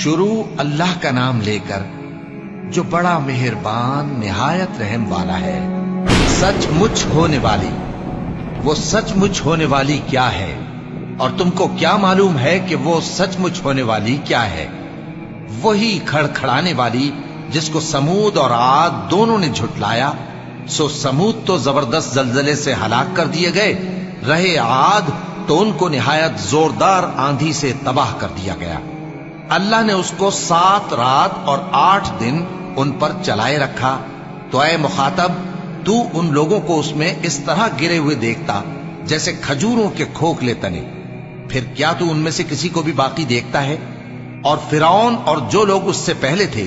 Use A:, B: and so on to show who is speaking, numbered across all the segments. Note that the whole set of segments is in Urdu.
A: شروع اللہ کا نام لے کر جو بڑا مہربان نہایت رحم والا ہے۔ سچ مچ ہونے والی، وہ سچ مچ ہونے والی کیا ہے؟ اور تم کو کیا معلوم ہے کہ وہ سچ مچ ہونے والی کیا ہے؟ وہی کھڑکھڑانے والی جس کو سمود اور عاد دونوں نے جھٹلایا۔ سو سمود تو زبردست زلزلے سے ہلاک کر دیے گئے، رہے عاد تو ان کو نہایت زوردار آندھی سے تباہ کر دیا گیا۔ اللہ نے اس کو 7 رات اور 8 دن ان پر چلائے رکھا۔ تو اے مخاطب، تو ان لوگوں کو اس میں اس طرح گرے ہوئے دیکھتا جیسے کھجوروں کے کھوکھلے تنے، پھر کیا تو ان میں سے کسی کو بھی باقی دیکھتا ہے؟ اور فرعون اور جو لوگ اس سے پہلے تھے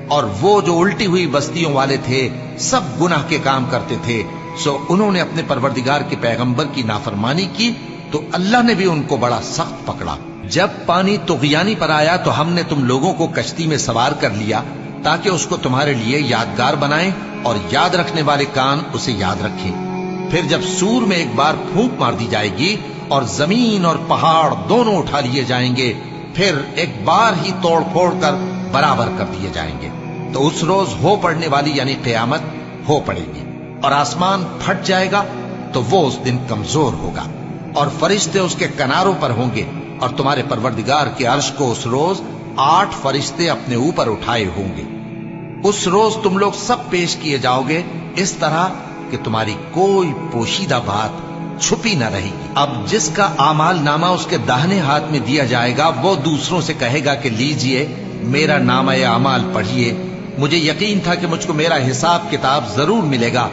A: اور وہ جو الٹی ہوئی بستیوں والے تھے، سب گناہ کے کام کرتے تھے، سو انہوں نے اپنے پروردگار کے پیغمبر کی نافرمانی کی تو اللہ نے بھی ان کو بڑا سخت پکڑا۔ جب پانی طغیانی پر آیا تو ہم نے تم لوگوں کو کشتی میں سوار کر لیا تاکہ اس کو تمہارے لیے یادگار بنائیں اور یاد رکھنے والے کان اسے یاد رکھیں۔ پھر جب سور میں ایک بار پھونک مار دی جائے گی اور زمین اور پہاڑ دونوں اٹھا لیے جائیں گے، پھر ایک بار ہی توڑ پھوڑ کر برابر کر دیے جائیں گے، تو اس روز ہو پڑنے والی یعنی قیامت ہو پڑے گی، اور آسمان پھٹ جائے گا تو وہ اس دن کمزور ہوگا، اور فرشتے اس کے کناروں پر ہوں گے، اور تمہارے پروردگار کے عرش کو اس روز 8 فرشتے اپنے اوپر اٹھائے ہوں گے۔ اس روز تم لوگ سب پیش کیے جاؤ گے اس طرح کہ تمہاری کوئی پوشیدہ بات چھپی نہ رہے گی۔ اب جس کا اعمال نامہ اس کے داہنے ہاتھ میں دیا جائے گا وہ دوسروں سے کہے گا کہ لیجئے میرا نامہ اعمال پڑھیے، مجھے یقین تھا کہ مجھ کو میرا حساب کتاب ضرور ملے گا۔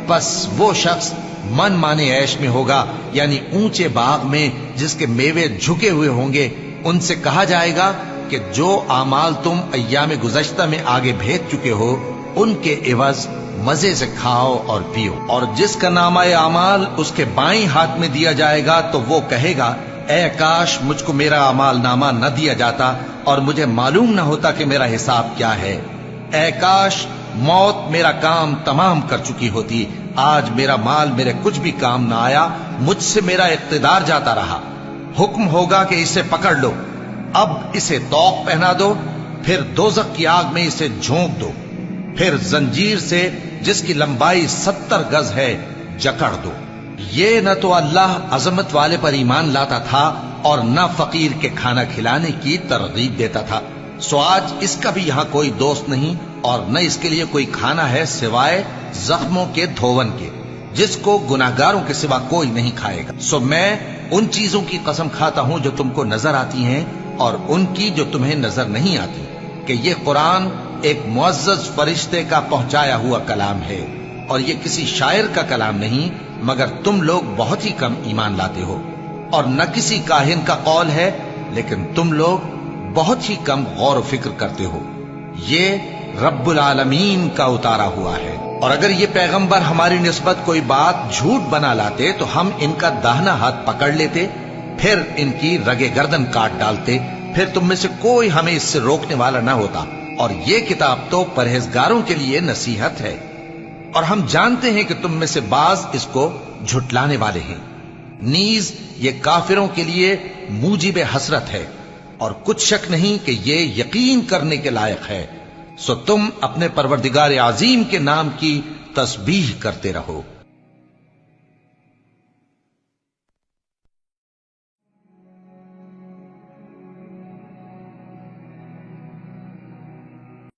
A: بس وہ شخص من مانے عیش میں ہوگا، یعنی اونچے باغ میں جس کے میوے جھکے ہوئے ہوں گے۔ ان سے کہا جائے گا کہ جو اعمال تم ایام گزشتہ میں آگے بھیج چکے ہو ان کے عوض مزے سے کھاؤ اور پیو۔ اور جس کا نامہ اعمال اس کے بائیں ہاتھ میں دیا جائے گا تو وہ کہے گا اے کاش مجھ کو میرا اعمال نامہ نہ دیا جاتا اور مجھے معلوم نہ ہوتا کہ میرا حساب کیا ہے۔ اے کاش موت میرا کام تمام کر چکی ہوتی، آج میرا مال میرے کچھ بھی کام نہ آیا، مجھ سے میرا اقتدار جاتا رہا۔ حکم ہوگا کہ اسے پکڑ لو، اب اسے طوق پہنا دو، پھر دوزخ کی آگ میں اسے جھونک دو، پھر زنجیر سے جس کی لمبائی 70 گز ہے جکڑ دو۔ یہ نہ تو اللہ عظمت والے پر ایمان لاتا تھا اور نہ فقیر کے کھانا کھلانے کی ترغیب دیتا تھا، سو آج اس کا بھی یہاں کوئی دوست نہیں اور نہ اس کے لیے کوئی کھانا ہے سوائے زخموں کے دھون کے، جس کو گناہگاروں کے سوا کوئی نہیں کھائے گا۔ سو میں ان چیزوں کی قسم کھاتا ہوں جو تم کو نظر آتی ہیں اور ان کی جو تمہیں نظر نہیں آتی، کہ یہ قرآن ایک معزز فرشتے کا پہنچایا ہوا کلام ہے، اور یہ کسی شاعر کا کلام نہیں، مگر تم لوگ بہت ہی کم ایمان لاتے ہو، اور نہ کسی کاہن کا قول ہے، لیکن تم لوگ بہت ہی کم غور و فکر کرتے ہو۔ یہ رب العالمین کا اتارا ہوا ہے، اور اگر یہ پیغمبر ہماری نسبت کوئی بات جھوٹ بنا لاتے تو ہم ان کا داہنا ہاتھ پکڑ لیتے، پھر ان کی رگے گردن کاٹ ڈالتے، پھر تم میں سے کوئی ہمیں اس سے روکنے والا نہ ہوتا۔ اور یہ کتاب تو پرہیزگاروں کے لیے نصیحت ہے، اور ہم جانتے ہیں کہ تم میں سے بعض اس کو جھٹلانے والے ہیں، نیز یہ کافروں کے لیے موجب حسرت ہے، اور کچھ شک نہیں کہ یہ یقین کرنے کے لائق ہے۔ سو تم اپنے پروردگار عظیم کے نام کی تسبیح کرتے رہو۔